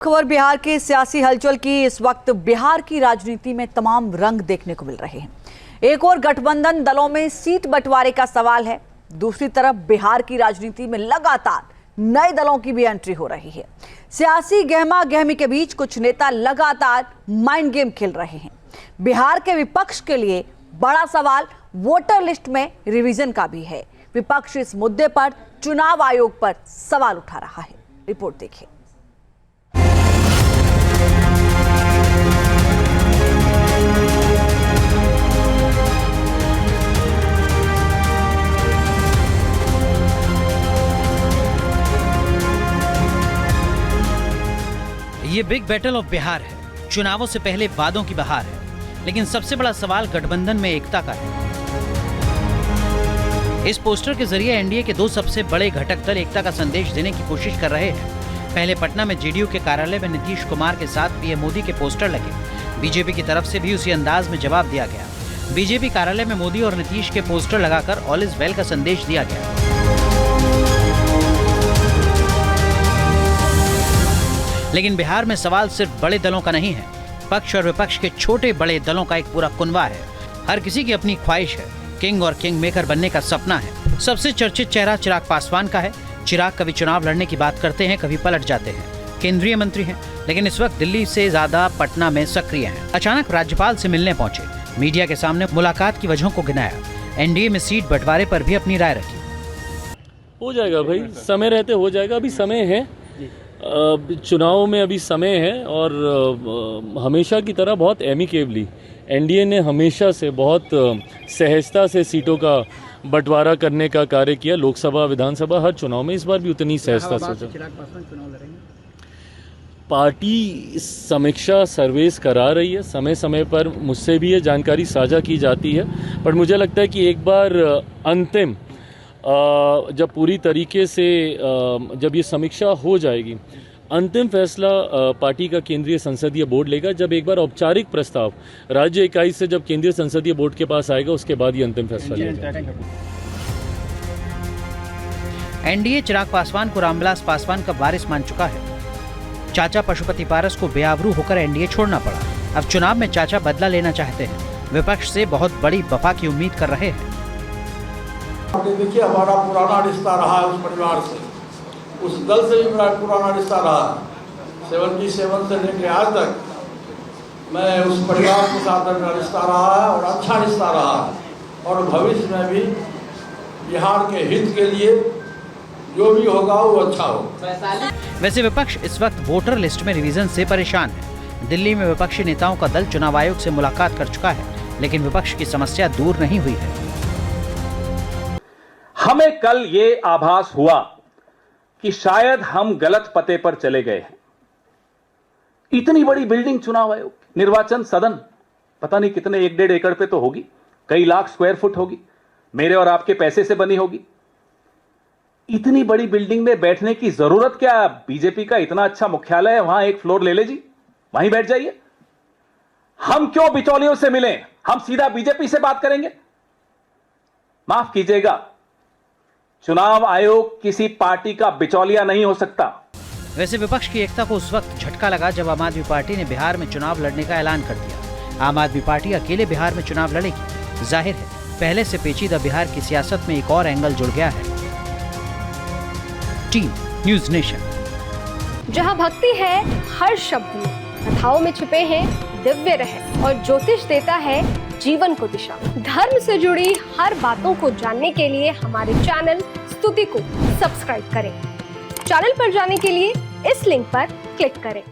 खबर बिहार के सियासी हलचल की। इस वक्त बिहार की राजनीति में तमाम रंग देखने को मिल रहे हैं। एक और गठबंधन दलों में सीट बंटवारे का सवाल है, दूसरी तरफ बिहार की राजनीति में लगातार नए दलों की भी एंट्री हो रही है। सियासी गहमा गहमी के बीच कुछ नेता लगातार माइंड गेम खेल रहे हैं। बिहार के विपक्ष के लिए बड़ा सवाल वोटर लिस्ट में रिवीजन का भी है। विपक्ष इस मुद्दे पर चुनाव आयोग पर सवाल उठा रहा है। रिपोर्ट देखिए। ये बिग बैटल ऑफ बिहार है। चुनावों से पहले वादों की बहार है, लेकिन सबसे बड़ा सवाल गठबंधन में एकता का है। इस पोस्टर के जरिए एनडीए के दो सबसे बड़े घटक दल एकता का संदेश देने की कोशिश कर रहे हैं। पहले पटना में जेडीयू के कार्यालय में नीतीश कुमार के साथ पीएम मोदी के पोस्टर लगे। बीजेपी की तरफ से भी उसी अंदाज में जवाब दिया गया। बीजेपी कार्यालय में मोदी और नीतीश के पोस्टर लगाकर ऑल इज वेल का संदेश दिया गया। लेकिन बिहार में सवाल सिर्फ बड़े दलों का नहीं है, पक्ष और विपक्ष के छोटे बड़े दलों का एक पूरा कुनबा है। हर किसी की अपनी ख्वाहिश है, किंग और किंग मेकर बनने का सपना है। सबसे चर्चित चेहरा चिराग पासवान का है। चिराग कभी चुनाव लड़ने की बात करते हैं, कभी पलट जाते हैं। केंद्रीय मंत्री हैं, लेकिन इस वक्त दिल्ली से ज्यादा पटना में सक्रिय हैं। अचानक राज्यपाल से मिलने पहुंचे, मीडिया के सामने मुलाकात की वजहों को गिनाया। एनडीए में सीट बंटवारे पर भी अपनी राय रखी। हो जाएगा भाई, समय रहते हो जाएगा। अभी समय है, चुनाव में अभी समय है। और हमेशा की तरह बहुत एमिकेबली एनडीए ने हमेशा से बहुत सहजता से सीटों का बंटवारा करने का कार्य किया। लोकसभा विधानसभा हर चुनाव में, इस बार भी उतनी सहजता से। पार्टी समीक्षा सर्वेस करा रही है, समय समय पर मुझसे भी ये जानकारी साझा की जाती है। पर मुझे लगता है कि एक बार अंतिम जब पूरी तरीके से जब ये समीक्षा हो जाएगी, अंतिम फैसला पार्टी का केंद्रीय संसदीय बोर्ड लेगा। जब एक बार औपचारिक प्रस्ताव राज्य इकाई से जब केंद्रीय संसदीय बोर्ड के पास आएगा, उसके बाद ये अंतिम फैसला लिया जाएगा। एनडीए चिराग पासवान को रामविलास पासवान का वारिस मान चुका है। चाचा पशुपति पारस को बेआबरू होकर एनडीए छोड़ना पड़ा। अब चुनाव में चाचा बदला लेना चाहते हैं। विपक्ष से बहुत बड़ी वफा की उम्मीद कर रहे हैं। देखिए, हमारा पुराना रिश्ता रहा है उस परिवार से, उस दल से भी मेरा पुराना रिश्ता रहा है। 77 से लेकर आज तक मैं उस परिवार के साथ मेरा रिश्ता रहा है और अच्छा रिश्ता रहा है। और भविष्य में भी बिहार के हित के लिए जो भी होगा वो अच्छा हो। वैसे विपक्ष इस वक्त वोटर लिस्ट में रिवीजन से परेशान है। दिल्ली में विपक्षी नेताओं का दल चुनाव आयोग से मुलाकात कर चुका है, लेकिन विपक्ष की समस्या दूर नहीं हुई है। हमें कल ये आभास हुआ कि शायद हम गलत पते पर चले गए हैं। इतनी बड़ी बिल्डिंग चुनाव आयोग, निर्वाचन सदन, पता नहीं कितने 1-1.5 एकड़ पे तो होगी, कई लाख स्क्वायर फुट होगी, मेरे और आपके पैसे से बनी होगी। इतनी बड़ी बिल्डिंग में बैठने की जरूरत क्या? बीजेपी का इतना अच्छा मुख्यालय है, वहां एक फ्लोर ले ले जी, वहीं बैठ जाइए। हम क्यों बिचौलियों से मिलें? हम सीधा बीजेपी से बात करेंगे। माफ कीजिएगा, चुनाव आयोग किसी पार्टी का बिचौलिया नहीं हो सकता। वैसे विपक्ष की एकता को उस वक्त झटका लगा जब आम आदमी पार्टी ने बिहार में चुनाव लड़ने का ऐलान कर दिया। आम आदमी पार्टी अकेले बिहार में चुनाव लड़ेगी। जाहिर है, पहले से पेचीदा बिहार की सियासत में एक और एंगल जुड़ गया है। Team news nation. जहां भक्ति है हर शब्द में, कथाओं में छुपे हैं दिव्य रहस्य और ज्योतिष देता है जीवन को दिशा। धर्म से जुड़ी हर बातों को जानने के लिए हमारे चैनल स्तुति को सब्सक्राइब करें। चैनल पर जाने के लिए इस लिंक पर क्लिक करें।